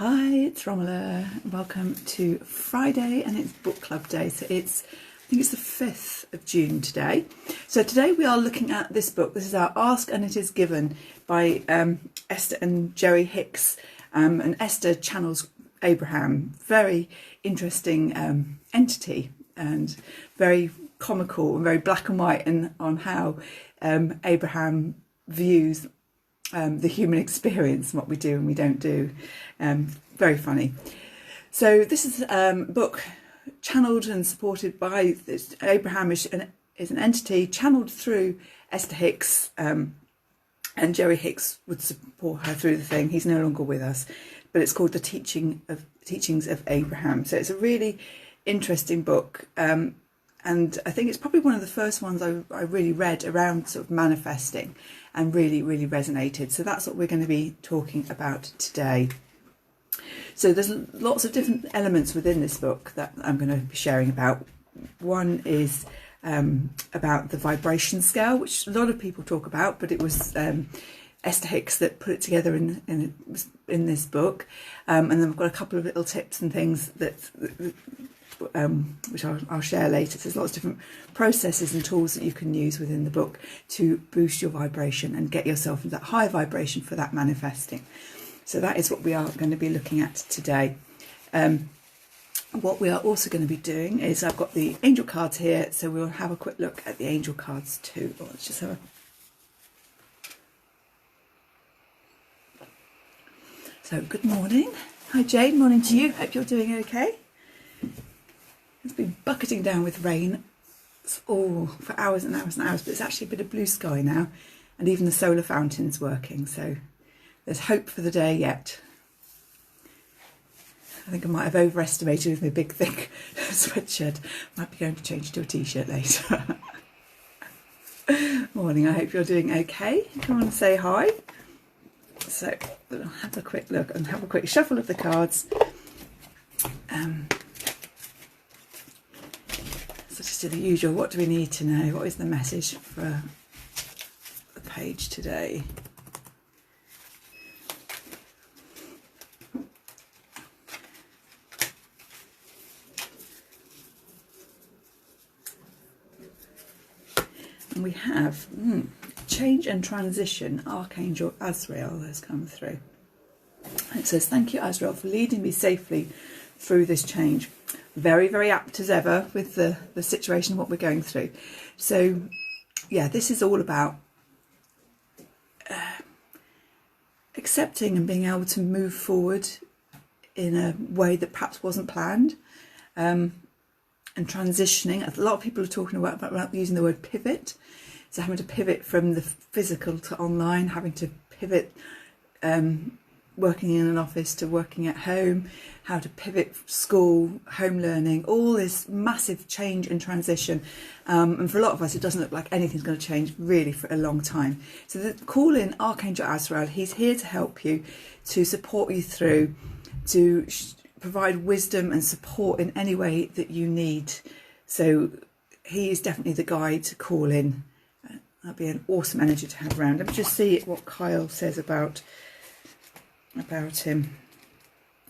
Hi, it's Romella. Welcome to Friday, and it's book club day. So I think it's the 5th of June today. So today we are looking at this book. This is our Ask and It Is Given by Esther and Jerry Hicks. And Esther channels Abraham. Very interesting entity, and very comical and very black and white on how Abraham views the human experience, and what we do and we don't do. Very funny. So this is a book channeled and supported by Abraham is an entity channeled through Esther Hicks, and Jerry Hicks would support her through the thing. He's no longer with us, but it's called The Teachings of Abraham. So it's a really interesting book, and I think it's probably one of the first ones I really read around sort of manifesting, and really resonated. So that's what we're going to be talking about today. So there's lots of different elements within this book that I'm going to be sharing about. One is about the vibration scale, which a lot of people talk about, but it was Esther Hicks that put it together in this book. And then I've got a couple of little tips and things that which I'll share later. So there's lots of different processes and tools that you can use within the book to boost your vibration and get yourself into that high vibration for that manifesting. So that is what we are going to be looking at today. What we are also going to be doing is I've got the angel cards here, so we'll have a quick look at the angel cards too. Let's just have a... So good morning. Hi Jane, morning to you. Hope you're doing okay. It's been bucketing down with rain for hours and hours and hours, but it's actually a bit of blue sky now, and even the solar fountain's working, so there's hope for the day yet. I think I might have overestimated with my big thick sweatshirt. Might be going to change to a t-shirt later. Morning, I hope you're doing okay. Come on and say hi. So we'll have a quick look and have a quick shuffle of the cards. So just do the usual, what do we need to know? What is the message for the page today? And we have change and transition. Archangel Azrael has come through. It says, thank you, Azrael, for leading me safely through this change. Very apt as ever with the situation, what we're going through. So yeah, this is all about accepting and being able to move forward in a way that perhaps wasn't planned, and transitioning. A lot of people are talking about using the word pivot. So having to pivot from the physical to online, having to pivot working in an office to working at home, how to pivot school, home learning, all this massive change and transition. And for a lot of us, it doesn't look like anything's going to change really for a long time. So call in Archangel Azrael. He's here to help you, to support you through, to provide wisdom and support in any way that you need. So he is definitely the guide to call in. That'd be an awesome energy to have around. Let me just see what Kyle says about him,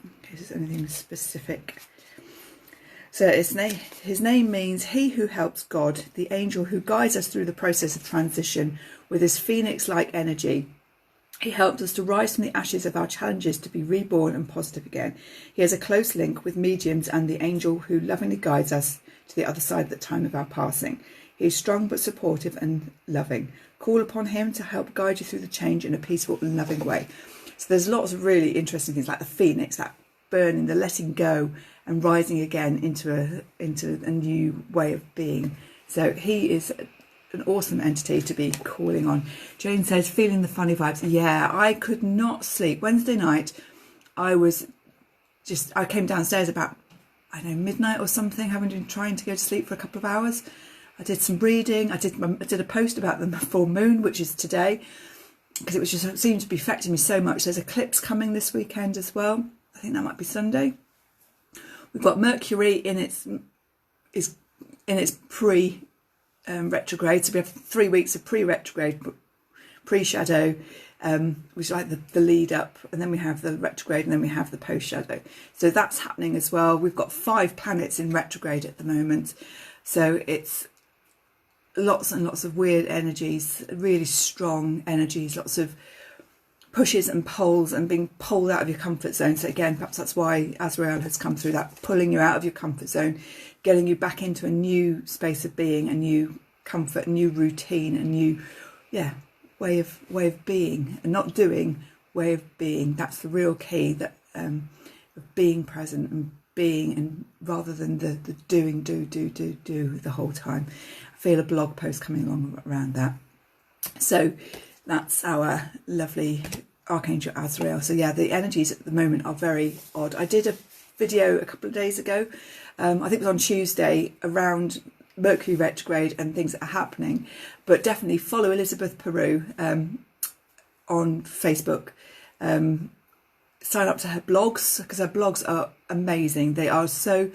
in case there's anything specific. So his name means he who helps God, the angel who guides us through the process of transition with his phoenix-like energy. He helped us to rise from the ashes of our challenges to be reborn and positive again. He has a close link with mediums and the angel who lovingly guides us to the other side of the time of our passing. He is strong but supportive and loving. Call upon him to help guide you through the change in a peaceful and loving way. So there's lots of really interesting things like the phoenix, that burning, the letting go and rising again into a new way of being. So he is an awesome entity to be calling on. Jane says, feeling the funny vibes. Yeah, I could not sleep. Wednesday night, I came downstairs about, I don't know, midnight or something, having been trying to go to sleep for a couple of hours. I did some reading. I did a post about the full moon, which is today, because it seemed to be affecting me so much. There's eclipse coming this weekend as well. I think that might be Sunday. We've got Mercury in its retrograde, so we have 3 weeks of pre-retrograde, pre-shadow, which is like the lead up, and then we have the retrograde, and then we have the post shadow. So that's happening as well. We've got 5 planets in retrograde at the moment, so it's lots and lots of weird energies, really strong energies, lots of pushes and pulls and being pulled out of your comfort zone. So again, perhaps that's why Azrael has come through, that pulling you out of your comfort zone, getting you back into a new space of being, a new comfort, a new routine, a new way of being, and not doing, way of being. That's the real key, that of being present and being, and rather than the doing, do the whole time. I feel a blog post coming along around that. So that's our lovely Archangel Azrael. So yeah, the energies at the moment are very odd. I did a video a couple of days ago, I think it was on Tuesday, around Mercury retrograde and things that are happening, but definitely follow Elizabeth Peru on Facebook. Sign up to her blogs, because her blogs are amazing. They are so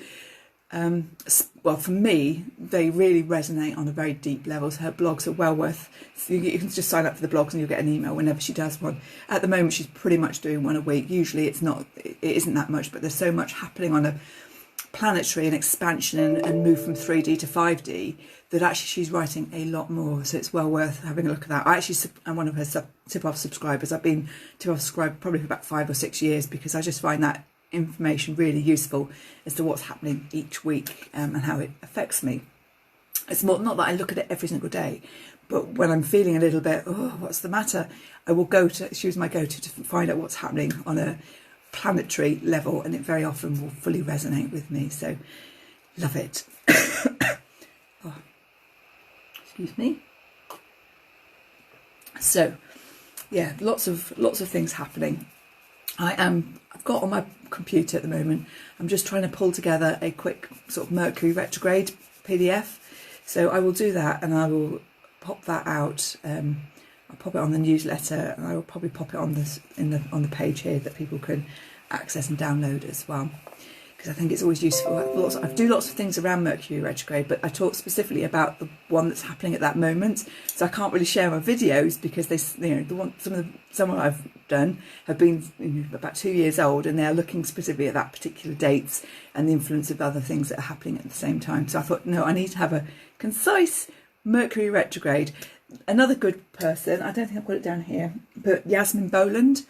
well, for me, they really resonate on a very deep level. So her blogs are well worth, so you can just sign up for the blogs and you'll get an email whenever she does one. At the moment, she's pretty much doing one a week. Usually it isn't that much, but there's so much happening on a planetary and expansion and move from 3D to 5D that actually she's writing a lot more. So it's well worth having a look at that. I'm one of her tip-off subscribers. I've been tip-off subscribed probably for about 5 or 6 years, because I just find that information really useful as to what's happening each week and how it affects me. It's not that I look at it every single day, but when I'm feeling a little bit, oh, what's the matter, I will choose my go-to to find out what's happening on a planetary level, and it very often will fully resonate with me. So love it. Oh, excuse me. So yeah, lots of things happening. I've got on my computer at the moment, I'm just trying to pull together a quick sort of Mercury retrograde PDF. So I will do that, and I will pop that out. I'll pop it on the newsletter, and I will probably pop it on on the page here that people can access and download as well, because I think it's always useful. I do lots of things around Mercury retrograde, but I talk specifically about the one that's happening at that moment. So I can't really share my videos, because they, some of I've done have been about 2 years old, and they are looking specifically at that particular dates and the influence of other things that are happening at the same time. So I thought, no, I need to have a concise Mercury retrograde. Another good person, I don't think I've got it down here, but Yasmin Boland.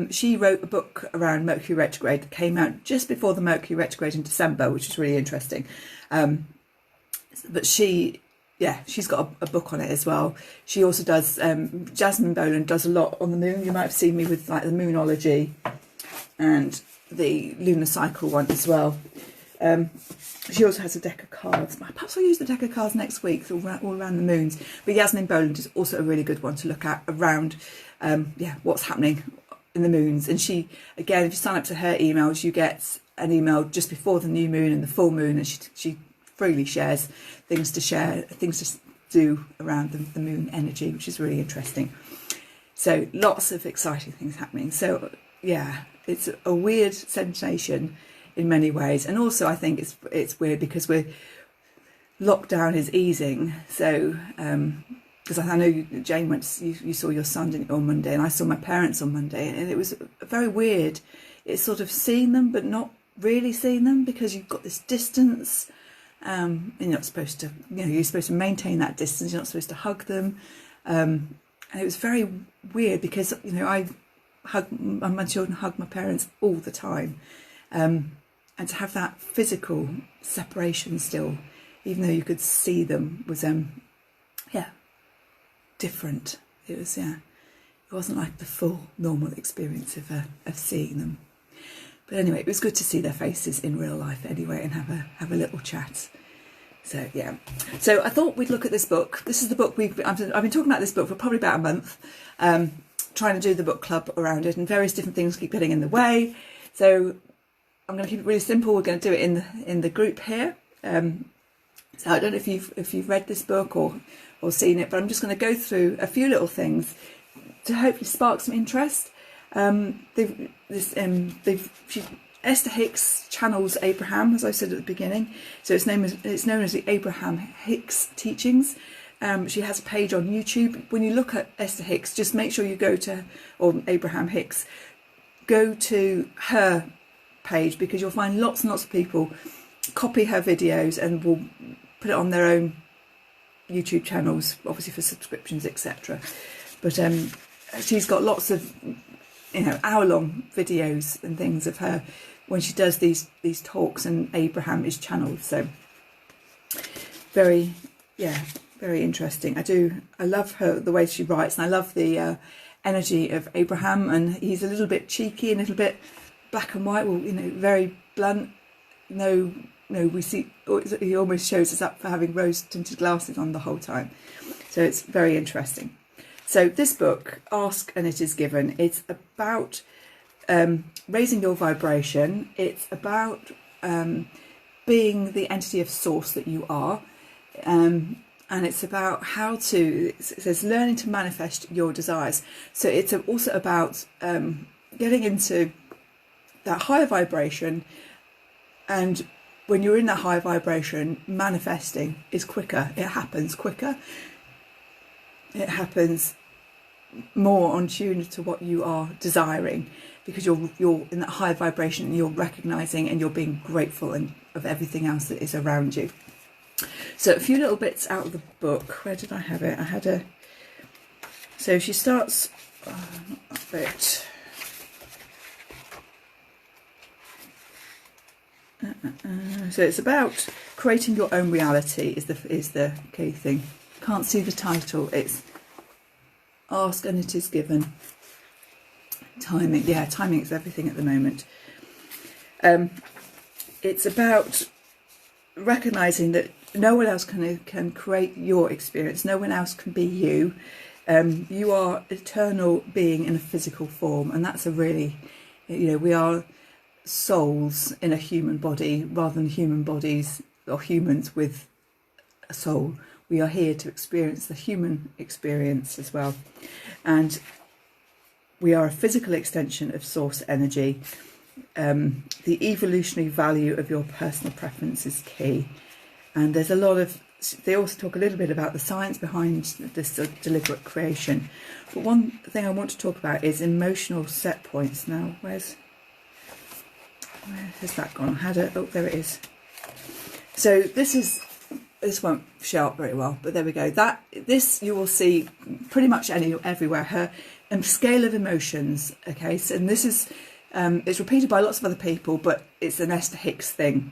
She wrote a book around Mercury retrograde that came out just before the Mercury retrograde in December, which is really interesting. But she's got a book on it as well. She also does, Jasmine Boland does a lot on the moon. You might have seen me with like the Moonology and the lunar cycle one as well. She also has a deck of cards. Perhaps I'll use the deck of cards next week, all around the moons. But Yasmin Boland is also a really good one to look at around what's happening in the moons. And she, again, if you sign up to her emails, you get an email just before the new moon and the full moon, and she freely shares things to do around the moon energy, which is really interesting. So lots of exciting things happening. So yeah, it's a weird sensation in many ways, and also I think it's weird because lockdown is easing. So because I know Jane you saw your son on Monday, and I saw my parents on Monday, and it was very weird. It's sort of seeing them but not really seeing them, because you've got this distance, and you're not supposed to, you're supposed to maintain that distance. You're not supposed to hug them, and it was very weird because my children hug my parents all the time. And to have that physical separation still, even though you could see them, was different. It was it wasn't like the full normal experience of seeing them. But anyway, it was good to see their faces in real life anyway, and have a little chat. So yeah, so I thought we'd look at this book. This is the book I've been talking about this book for probably about a month, trying to do the book club around it, and various different things keep getting in the way. So I'm going to keep it really simple. We're going to do it in the group here. So I don't know if you've read this book or seen it, but I'm just going to go through a few little things to hopefully spark some interest. Esther Hicks channels Abraham, as I said at the beginning. So it's known as the Abraham Hicks teachings. She has a page on YouTube. When you look at Esther Hicks, just make sure you go to, or Abraham Hicks, go to her page, because you'll find lots and lots of people copy her videos and will put it on their own YouTube channels, obviously for subscriptions, etc. But she's got lots of, you know, hour-long videos and things of her when she does these talks, and Abraham is channeled. So very interesting. I love her, the way she writes, and I love the energy of Abraham. And he's a little bit cheeky and a little bit black and white. Well, you know, very blunt. No, we see he almost shows us up for having rose tinted glasses on the whole time. So it's very interesting. So this book, Ask and It Is Given, it's about raising your vibration. It's about being the entity of source that you are. And it's about how to, it says, learning to manifest your desires. So it's also about getting into that higher vibration. And when you're in that high vibration, manifesting is quicker. It happens quicker. It happens more on tune to what you are desiring, because you're in that high vibration and you're recognizing and you're being grateful and of everything else that is around you. So a few little bits out of the book. Where did I have it? I had a... So she starts... not that bit. So it's about creating your own reality is the key thing. Can't see the title. It's Ask and It Is Given. Timing. Yeah, timing is everything at the moment. It's about recognizing that no one else can create your experience. No one else can be you. You are eternal being in a physical form, and that's a really, you know, we are souls in a human body rather than human bodies or humans with a soul. We are here to experience the human experience as well, and we are a physical extension of source energy. The evolutionary value of your personal preference is key, and there's a lot of, they also talk a little bit about the science behind this deliberate creation. But one thing I want to talk about is emotional set points. Now, where has that gone? Oh, there it is. So this won't show up very well, but there we go. This you will see pretty much everywhere. Her scale of emotions. Okay, so, and this is it's repeated by lots of other people, but it's an Esther Hicks thing.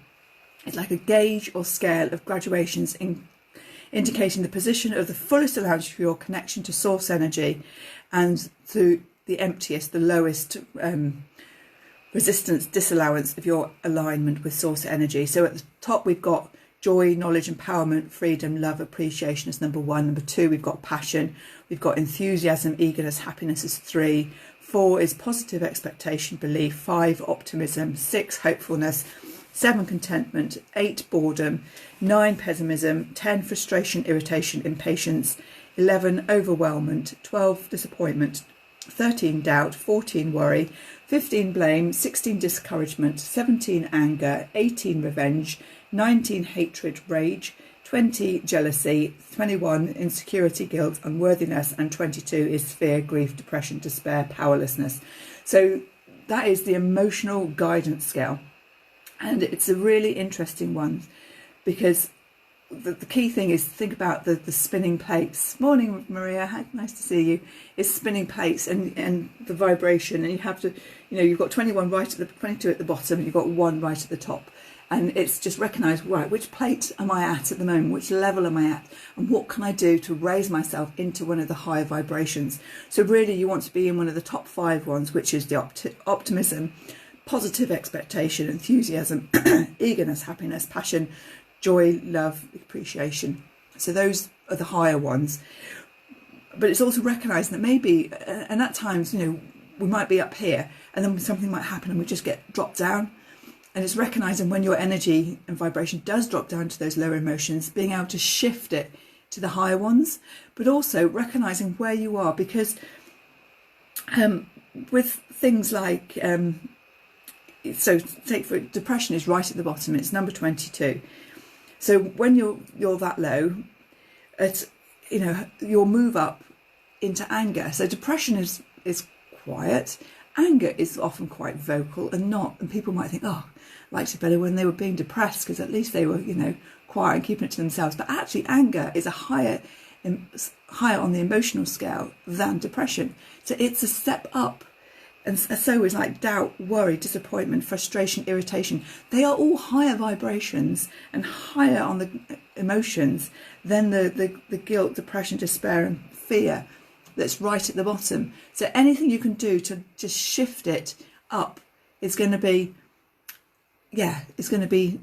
It's like a gauge or scale of graduations indicating the position of the fullest allowance for your connection to source energy, and to the emptiest, the lowest resistance, disallowance of your alignment with source energy. So at the top we've got joy, knowledge, empowerment, freedom, love, appreciation is number 1. Number 2, we've got passion. We've got enthusiasm, eagerness, happiness is 3. 4 is positive expectation, belief. 5, optimism. 6, hopefulness. 7, contentment. 8, boredom. 9, pessimism. 10, frustration, irritation, impatience. 11, overwhelmment. 12, disappointment. 13, doubt. 14, worry. 15, blame. 16, discouragement. 17, anger. 18, revenge. 19, hatred, rage. 20, jealousy. 21, insecurity, guilt, unworthiness. And 22 is fear, grief, depression, despair, powerlessness. So that is the emotional guidance scale. And it's a really interesting one, because the key thing is to think about the spinning plates. Morning, Maria. Nice to see you. It's spinning plates and the vibration. And you have to, you know, you've got 21 right at the 22 at the bottom, and you've got 1 right at the top. And it's just recognise, right, which plate am I at the moment? Which level am I at? And what can I do to raise myself into one of the higher vibrations? So really you want to be in one of the top 5 ones, which is the optimism, positive expectation, enthusiasm, eagerness, happiness, passion, joy, love, appreciation. So those are the higher ones. But it's also recognising that maybe, and at times, you know, we might be up here and then something might happen and we just get dropped down. And it's recognising when your energy and vibration does drop down to those lower emotions, being able to shift it to the higher ones, but also recognising where you are, because with things like, so take for depression is right at the bottom, it's number 22. So when you're that low, you'll move up into anger. So depression is quiet. Anger is often quite vocal and not. And people might think, oh, I liked it better when they were being depressed because at least they were, quiet and keeping it to themselves. But actually, anger is higher on the emotional scale than depression. So it's a step up. And so is like doubt, worry, disappointment, frustration, irritation. They are all higher vibrations and higher on the emotions than the guilt, depression, despair and fear that's right at the bottom. So anything you can do to just shift it up is going to be,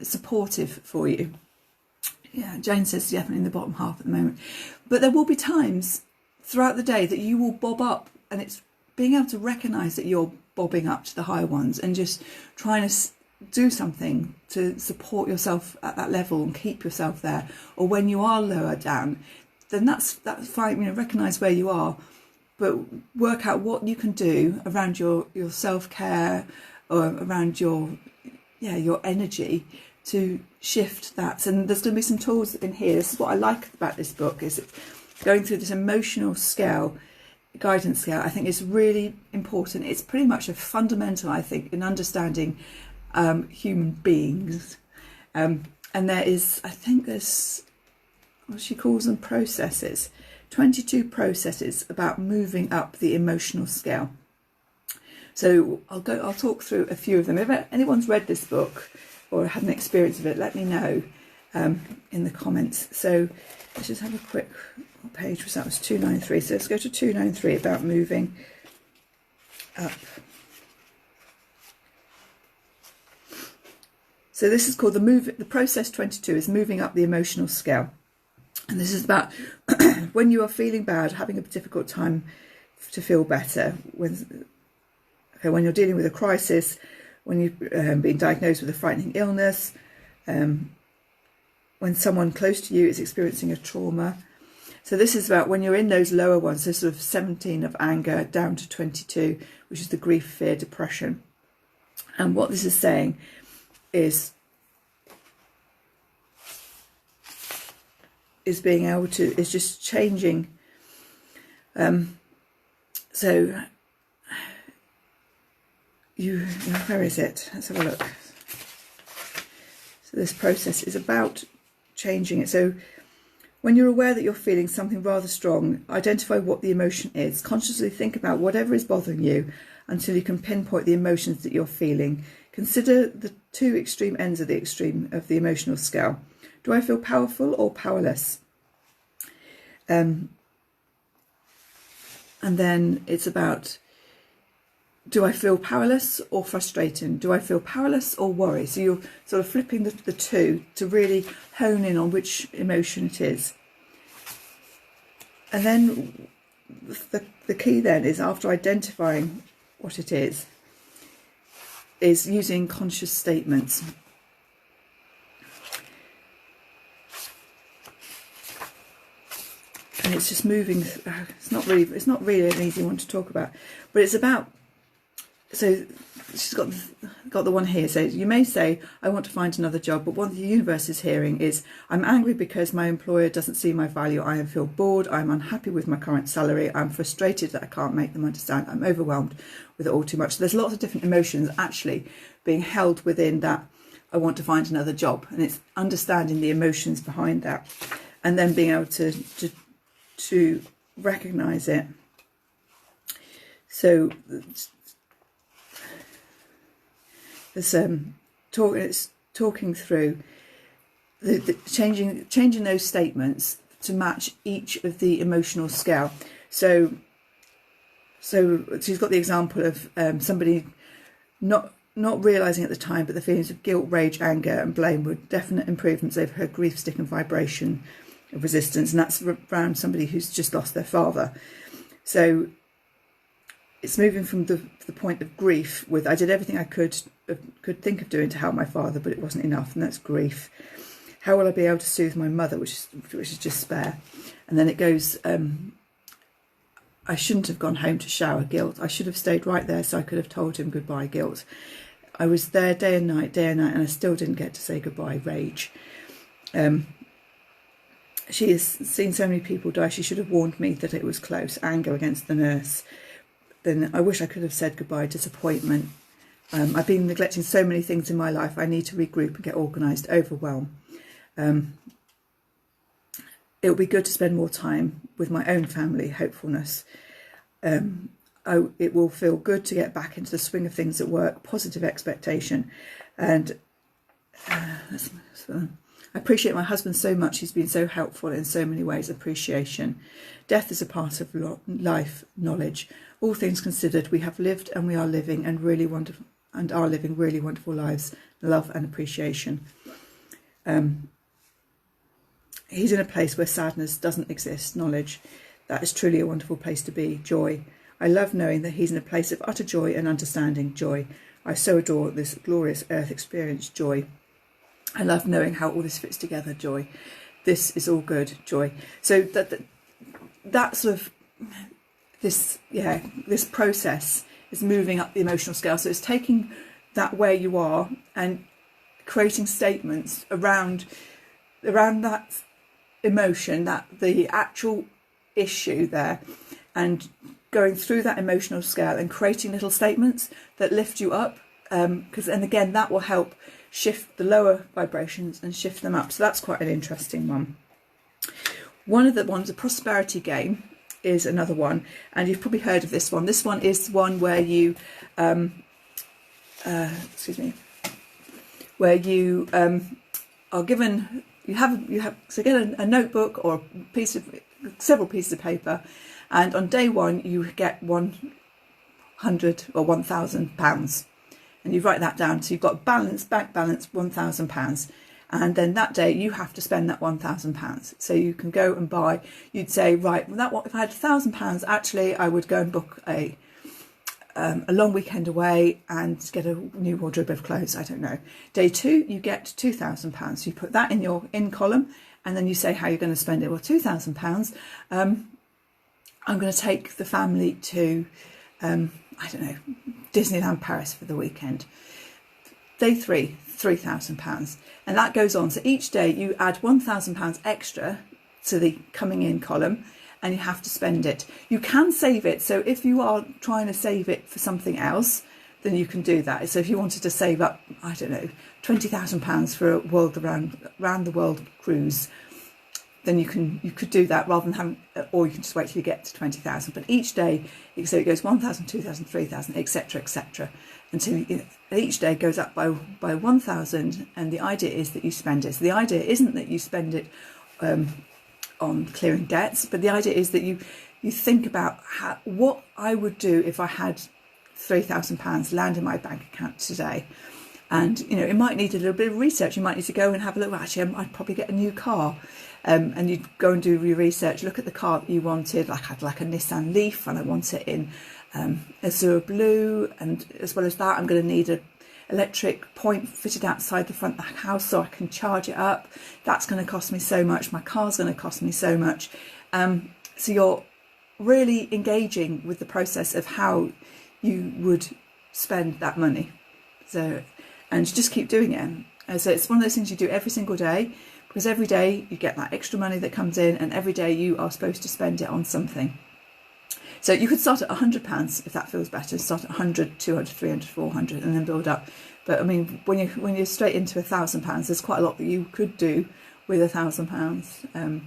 supportive for you. Yeah, Jane says definitely in the bottom half at the moment. But there will be times throughout the day that you will bob up, and it's being able to recognise that you're bobbing up to the higher ones and just trying to do something to support yourself at that level and keep yourself there. Or when you are lower down, then that's fine. Recognise where you are, but work out what you can do around your self-care or around your energy to shift that. And there's going to be some tools in here. This is what I like about this book, is it's going through this emotional scale, guidance scale. I think it's really important. It's pretty much a fundamental, I think, in understanding human beings. And there's what she calls them processes, 22 processes about moving up the emotional scale. So I'll talk through a few of them. If anyone's read this book or had an experience of it, let me know in the comments. So let's just have a quick page, because that was 293. So let's go to 293 about moving up. So this is called the process 22 is moving up the emotional scale. And this is about when you are feeling bad, having a difficult time to feel better. When you're dealing with a crisis, when you've been diagnosed with a frightening illness, when someone close to you is experiencing a trauma. So this is about when you're in those lower ones, so sort of 17 of anger down to 22, which is the grief, fear, depression. And what this is saying is just changing. Where is it? Let's have a look. So this process is about changing it. So when you're aware that you're feeling something rather strong, identify what the emotion is. Consciously think about whatever is bothering you until you can pinpoint the emotions that you're feeling. Consider the two extreme ends of the emotional scale. Do I feel powerful or powerless? And then it's about, do I feel powerless or frustrated? Do I feel powerless or worry? So you're sort of flipping the two to really hone in on which emotion it is. And then the key then is, after identifying what it is using conscious statements. And it's just moving. It's not really an easy one to talk about, but it's about. So she's got the one here. So you may say, I want to find another job, but what the universe is hearing is, I'm angry because my employer doesn't see my value. I feel bored. I'm unhappy with my current salary. I'm frustrated that I can't make them understand. I'm overwhelmed with it all too much. So there's lots of different emotions actually being held within that. I want to find another job, and it's understanding the emotions behind that, and then being able to recognize it. So it's talking through the changing those statements to match each of the emotional scale. So she's got the example of somebody not realising at the time, but the feelings of guilt, rage, anger and blame were definite improvements over her grief, stick and vibration of resistance, and that's around somebody who's just lost their father. So it's moving from the point of grief with, I did everything I could think of doing to help my father, but it wasn't enough, and that's grief. How will I be able to soothe my mother, which is despair? And then it goes, I shouldn't have gone home to shower, guilt. I should have stayed right there so I could have told him goodbye, guilt. I was there day and night, and I still didn't get to say goodbye, rage. She has seen so many people die. She should have warned me that it was close. Anger against the nurse. Then I wish I could have said goodbye. Disappointment. I've been neglecting so many things in my life. I need to regroup and get organised. Overwhelm. It will be good to spend more time with my own family. Hopefulness. It will feel good to get back into the swing of things at work. Positive expectation. And I appreciate my husband so much. He's been so helpful in so many ways. Appreciation. Death is a part of life. Knowledge. All things considered, we have lived and we are living and really wonderful and are living really wonderful lives. Love and appreciation. He's in a place where sadness doesn't exist. Knowledge. That is truly a wonderful place to be. Joy. I love knowing that he's in a place of utter joy and understanding. Joy. I so adore this glorious earth experience. Joy. I love knowing how all this fits together. Joy. This is all good. Joy. So that sort of this process is moving up the emotional scale. So it's taking that where you are and creating statements around that emotion, that the actual issue there, and going through that emotional scale and creating little statements that lift you up, because and again that will help shift the lower vibrations and shift them up. So that's quite an interesting one. One of the ones, a prosperity game, is another one, and you've probably heard of this one. This one is one where you are given, you have so get a notebook or several pieces of paper, and on day one you get 100 or £1,000, and you write that down. So you've got bank balance £1,000, and then that day you have to spend that £1,000. So you can go and buy. You'd say, right, if I had £1,000, actually I would go and book a long weekend away and get a new wardrobe of clothes. I don't know. Day two, you get £2,000. So you put that in your in column, and then you say how you're going to spend it. Well, £2,000. I'm going to take the family to, I don't know, Disneyland Paris for the weekend. Day three, £3,000. And that goes on. So each day you add £1,000 extra to the coming in column, and you have to spend it. You can save it. So if you are trying to save it for something else, then you can do that. So if you wanted to save up, I don't know, £20,000 for a round the world cruise, then you could do that rather than having, or you can just wait till you get to 20,000. But each day, so it goes 1,000, 2,000, 3,000, etc., etc., until each day goes up by 1,000, and the idea is that you spend it. So the idea isn't that you spend it on clearing debts, but the idea is that you think about what I would do if I had £3,000 land in my bank account today. And it might need a little bit of research. You might need to go and have a look. Actually, I'd probably get a new car, and you'd go and do your research. Look at the car that you wanted. I had like a Nissan Leaf, and I want it in azure blue. And as well as that, I'm going to need an electric point fitted outside the front of the house so I can charge it up. That's going to cost me so much. My car's going to cost me so much. So you're really engaging with the process of how you would spend that money. So, and just keep doing it. So it's one of those things you do every single day, because every day you get that extra money that comes in, and every day you are supposed to spend it on something. So you could start at £100 if that feels better. Start at 100, 200, 300, 400, and then build up. But I mean, when you're straight into £1,000, there's quite a lot that you could do with £1,000.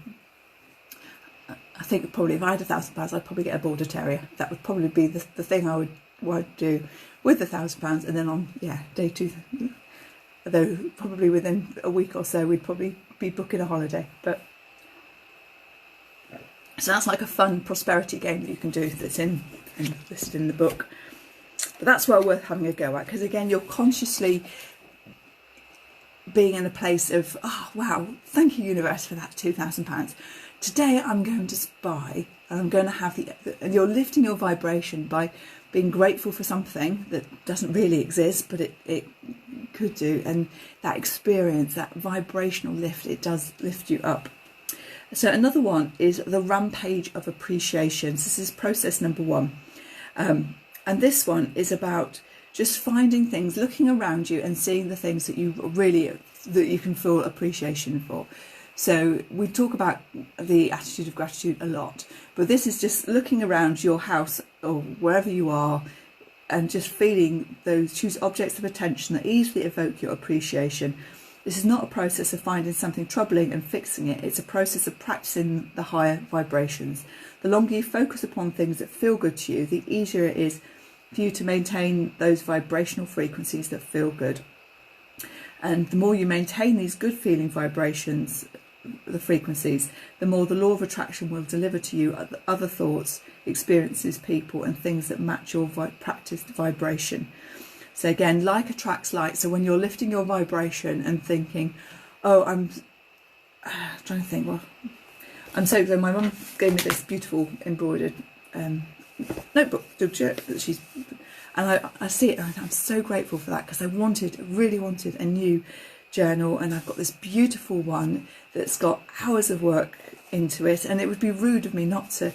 I think probably if I had £1,000, I'd probably get a border terrier. That would probably be the thing I would do with £1,000. And then on day two, although probably within a week or so, we'd probably be booking a holiday. But so that's like a fun prosperity game that you can do that's listed in the book. But that's well worth having a go at, because again, you're consciously being in a place of, oh wow, thank you universe for that £2,000. Today I'm going to buy, and I'm going to have and you're lifting your vibration by being grateful for something that doesn't really exist, but it could do. And that experience, that vibrational lift, it does lift you up. So another one is the Rampage of Appreciation. So this is process number 1. And this one is about just finding things, looking around you and seeing the things that you can feel appreciation for. So we talk about the attitude of gratitude a lot, but this is just looking around your house or wherever you are and just feeling those, choose objects of attention that easily evoke your appreciation. This is not a process of finding something troubling and fixing it. It's a process of practicing the higher vibrations. The longer you focus upon things that feel good to you, the easier it is for you to maintain those vibrational frequencies that feel good. And the more you maintain these good feeling vibrations, the frequencies, the more the law of attraction will deliver to you other thoughts, experiences, people and things that match your practiced vibration. So again, like attracts like. So when you're lifting your vibration and thinking, oh, I'm trying to think, well, so my mum gave me this beautiful embroidered notebook that she's, and I see it and I'm so grateful for that, because I really wanted a new journal, and I've got this beautiful one that's got hours of work into it, and it would be rude of me not to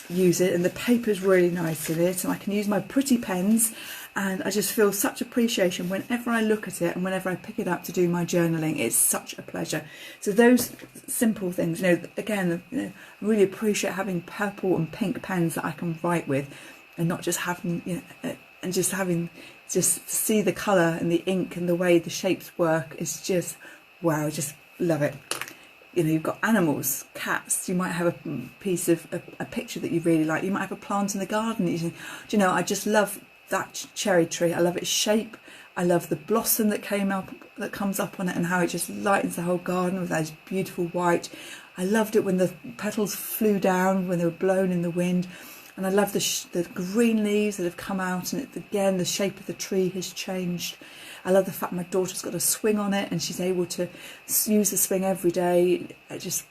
use it, and the paper's really nice in it, and I can use my pretty pens, and I just feel such appreciation whenever I look at it and whenever I pick it up to do my journaling. It's such a pleasure. So those simple things, again, I really appreciate having purple and pink pens that I can write with, and not just having, and just see the colour and the ink and the way the shapes work is just, wow, I just love it. You've got animals, cats, you might have a piece of a picture that you really like, you might have a plant in the garden. I just love that cherry tree. I love its shape. I love the blossom that comes up on it, and how it just lightens the whole garden with those beautiful white. I loved it when the petals flew down, when they were blown in the wind. And I love the green leaves that have come out, and again, the shape of the tree has changed. I love the fact my daughter's got a swing on it, and she's able to use the swing every day, just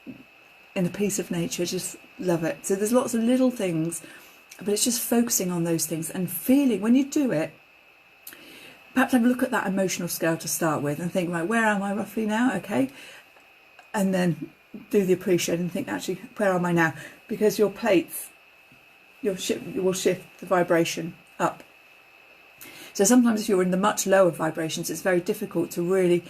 in a piece of nature. Just love it. So there's lots of little things, but it's just focusing on those things and feeling when you do it. Perhaps have a look at that emotional scale to start with and think, right, where am I roughly now? Okay. And then do the appreciation and think, actually, where am I now? Because your plates, you will shift the vibration up. So sometimes if you're in the much lower vibrations, it's very difficult to really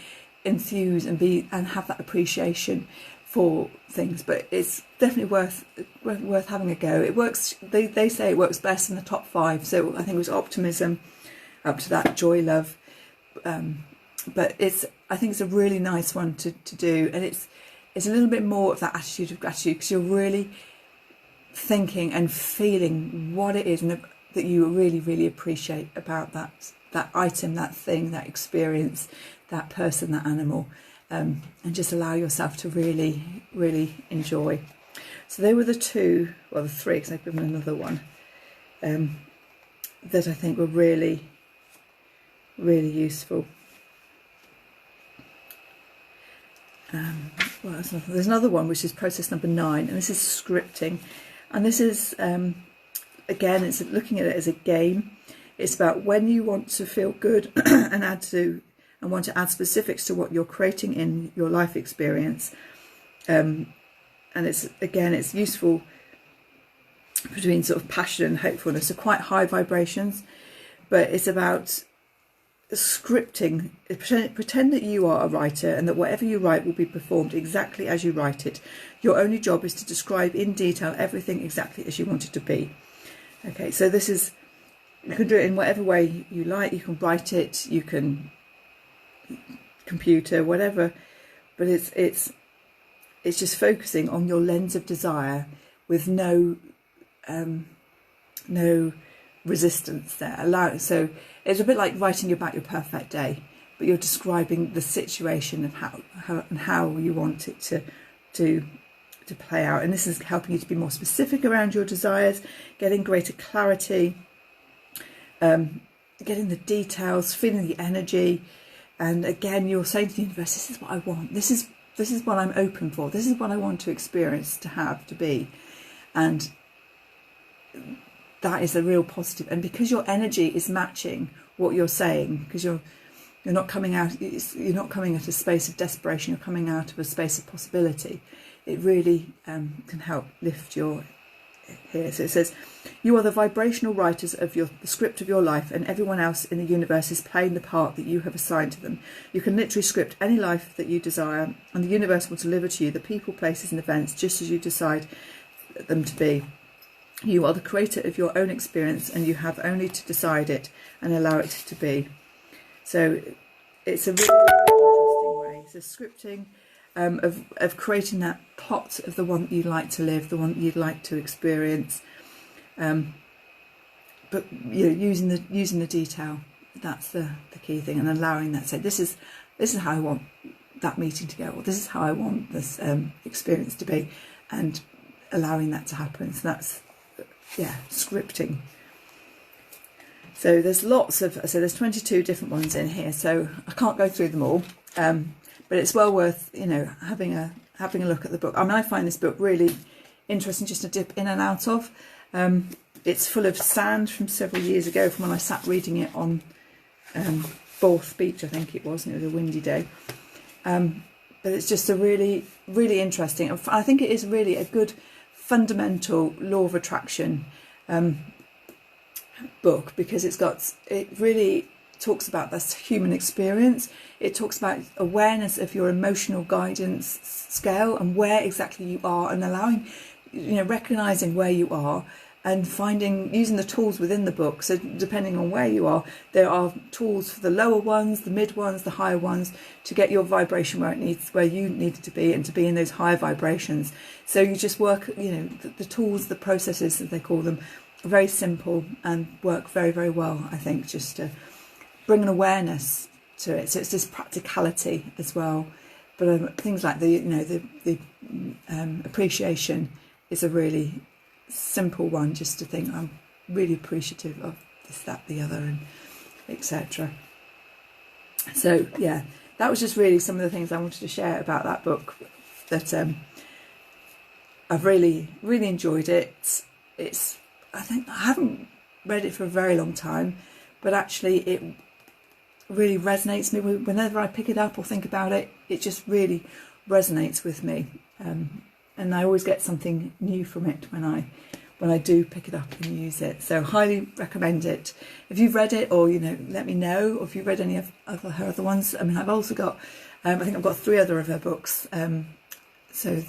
enthuse and have that appreciation for things, but it's definitely worth having a go. It works. They say it works best in the top 5. So I think it was optimism, up to that joy, love. But I think it's a really nice one to do, and it's a little bit more of that attitude of gratitude, because you're really thinking and feeling what it is and that you really, really appreciate about that item, that thing, that experience, that person, that animal. And just allow yourself to really, really enjoy. So they were the 3, because I've given another one, that I think were really, really useful. There's another one, which is process number 9, and this is scripting. And this is, again, it's looking at it as a game. It's about when you want to feel good and want to add specifics to what you're creating in your life experience. And it's useful between sort of passion and hopefulness. So quite high vibrations, but it's about scripting. Pretend that you are a writer, and that whatever you write will be performed exactly as you write it. Your only job is to describe in detail everything exactly as you want it to be. Okay, so this is, you can do it in whatever way you like. You can write it, you can computer, whatever, but it's just focusing on your lens of desire with no resistance there. So it's a bit like writing about your perfect day, but you're describing the situation of how you want it to play out. And this is helping you to be more specific around your desires, getting greater clarity, getting the details, feeling the energy. And again, you're saying to the universe, this is what I want. This is what I'm open for. This is what I want to experience, to have, to be. And that is a real positive. And because your energy is matching what you're saying, because you're not coming out, you're not coming at a space of desperation, you're coming out of a space of possibility. It really can help lift your here. So it says, you are the vibrational writers of the script of your life, and everyone else in the universe is playing the part that you have assigned to them. You can literally script any life that you desire, and the universe will deliver to you the people, places and events just as you decide them to be. You are the creator of your own experience, and you have only to decide it and allow it to be. So it's a really interesting way. So scripting of creating that plot of the one that you'd like to live, the one that you'd like to experience, but using the detail. That's the key thing, and allowing that. So this is how I want that meeting to go, or this is how I want this experience to be, and allowing that to happen. So that's scripting. So there's there's 22 different ones in here, so I can't go through them all, but it's well worth having a look at the book. I mean, I find this book really interesting just to dip in and out of. It's full of sand from several years ago, from when I sat reading it on Forth Beach, I think it was, and it was a windy day. But it's just a really, really interesting, I think it is really a good fundamental law of attraction book, because it really talks about this human experience. It talks about awareness of your emotional guidance scale and where exactly you are, and allowing, recognizing where you are, and using the tools within the book. So depending on where you are, there are tools for the lower ones, the mid ones, the higher ones, to get your vibration where you need it to be, and to be in those higher vibrations. So you just work, the tools, the processes as they call them, are very simple and work very, very well, I think, just to bring an awareness to it. So it's this practicality as well. But things like the appreciation is a really simple one, just to think I'm really appreciative of this, that, the other, and etc. So yeah, that was just really some of the things I wanted to share about that book, that I've really, really enjoyed it. I think I haven't read it for a very long time, but actually it really resonates with me. Whenever I pick it up or think about it, it just really resonates with me, and I always get something new from it when I do pick it up and use it. So highly recommend it. If you've read it, or let me know, or if you've read any of her other ones. I mean, I've also got I think I've got 3 other of her books. So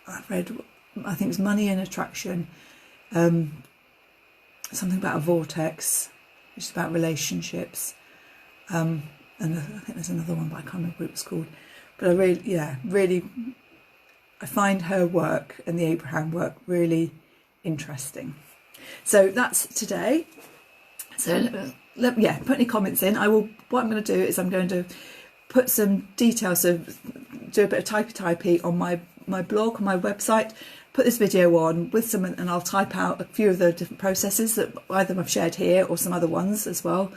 I've read, I think it's Money and Attraction, something about a vortex, which is about relationships, and I think there's another one, but I can't remember what it was called. But I really I find her work and the Abraham work really interesting. So that's today. So put any comments in. What I'm going to do is I'm going to put some details, so do a bit of typey on my blog, on my website, put this video on with some, and I'll type out a few of the different processes that either I've shared here or some other ones as well.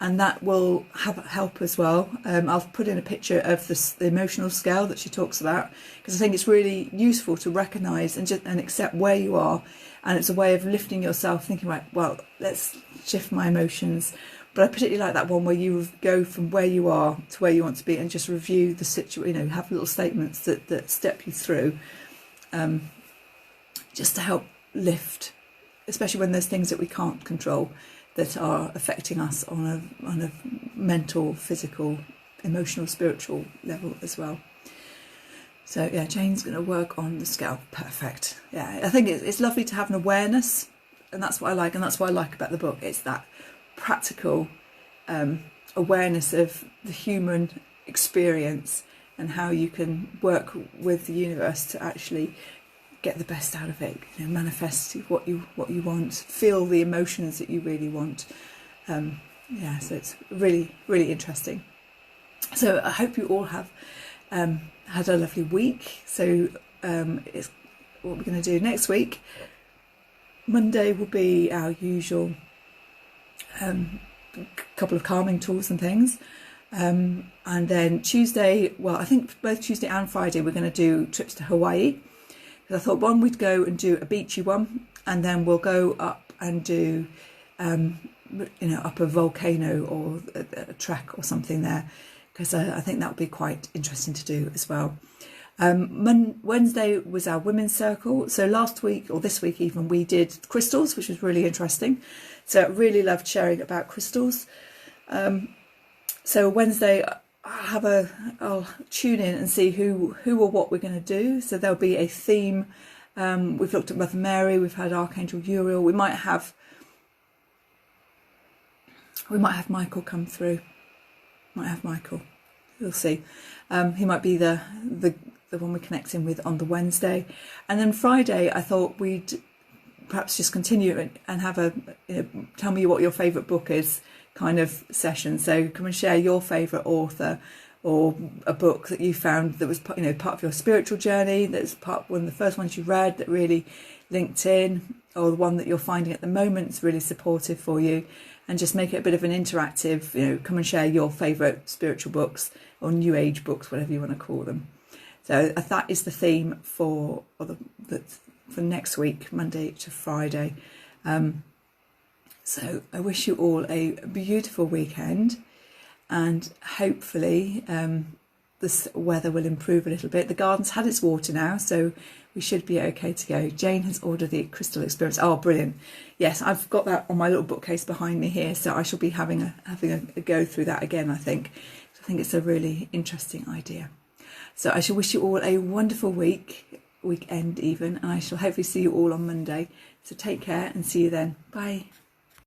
And that will help as well. I'll put in a picture of the emotional scale that she talks about, because I think it's really useful to recognise and accept where you are, and it's a way of lifting yourself, thinking, right, well, let's shift my emotions. But I particularly like that one where you go from where you are to where you want to be, and just review the situation. Have little statements that step you through, just to help lift, especially when there's things that we can't control, that are affecting us on a mental, physical, emotional, spiritual level as well. So yeah, Jane's going to work on the scale. Perfect. Yeah, I think it's lovely to have an awareness, and that's what I like, and that's what I like about the book. It's that practical awareness of the human experience, and how you can work with the universe to actually get the best out of it, manifest what you want, feel the emotions that you really want. So it's really, really interesting. So I hope you all have had a lovely week. So it's what we're going to do next week. Monday will be our usual couple of calming tools and things. And then Tuesday, well, I think both Tuesday and Friday we're going to do trips to Hawaii. I thought one we'd go and do a beachy one, and then we'll go up and do, up a volcano or a trek or something there, because I think that would be quite interesting to do as well. Wednesday was our women's circle. So last week, or this week even, we did crystals, which was really interesting. So I really loved sharing about crystals. So Wednesday, I'll tune in and see who or what we're going to do. So there'll be a theme. We've looked at Mother Mary. We've had Archangel Uriel. We might have Michael come through. Might have Michael. We'll see. He might be the one we connect in with on the Wednesday, and then Friday I thought we'd perhaps just continue and have a tell me what your favourite book is kind of session. So come and share your favourite author or a book that you found that was part of your spiritual journey, that's one of the first ones you read that really linked in, or the one that you're finding at the moment is really supportive for you, and just make it a bit of an interactive, come and share your favourite spiritual books or new age books, whatever you want to call them. So that is the theme for next week, Monday to Friday. So I wish you all a beautiful weekend, and hopefully this weather will improve a little bit. The garden's had its water now, so we should be okay to go. Jane has ordered the crystal experience. Oh, brilliant. Yes, I've got that on my little bookcase behind me here, so I shall be having a go through that again, I think. I think it's a really interesting idea. So I shall wish you all a wonderful weekend even, and I shall hopefully see you all on Monday. So take care and see you then. Bye.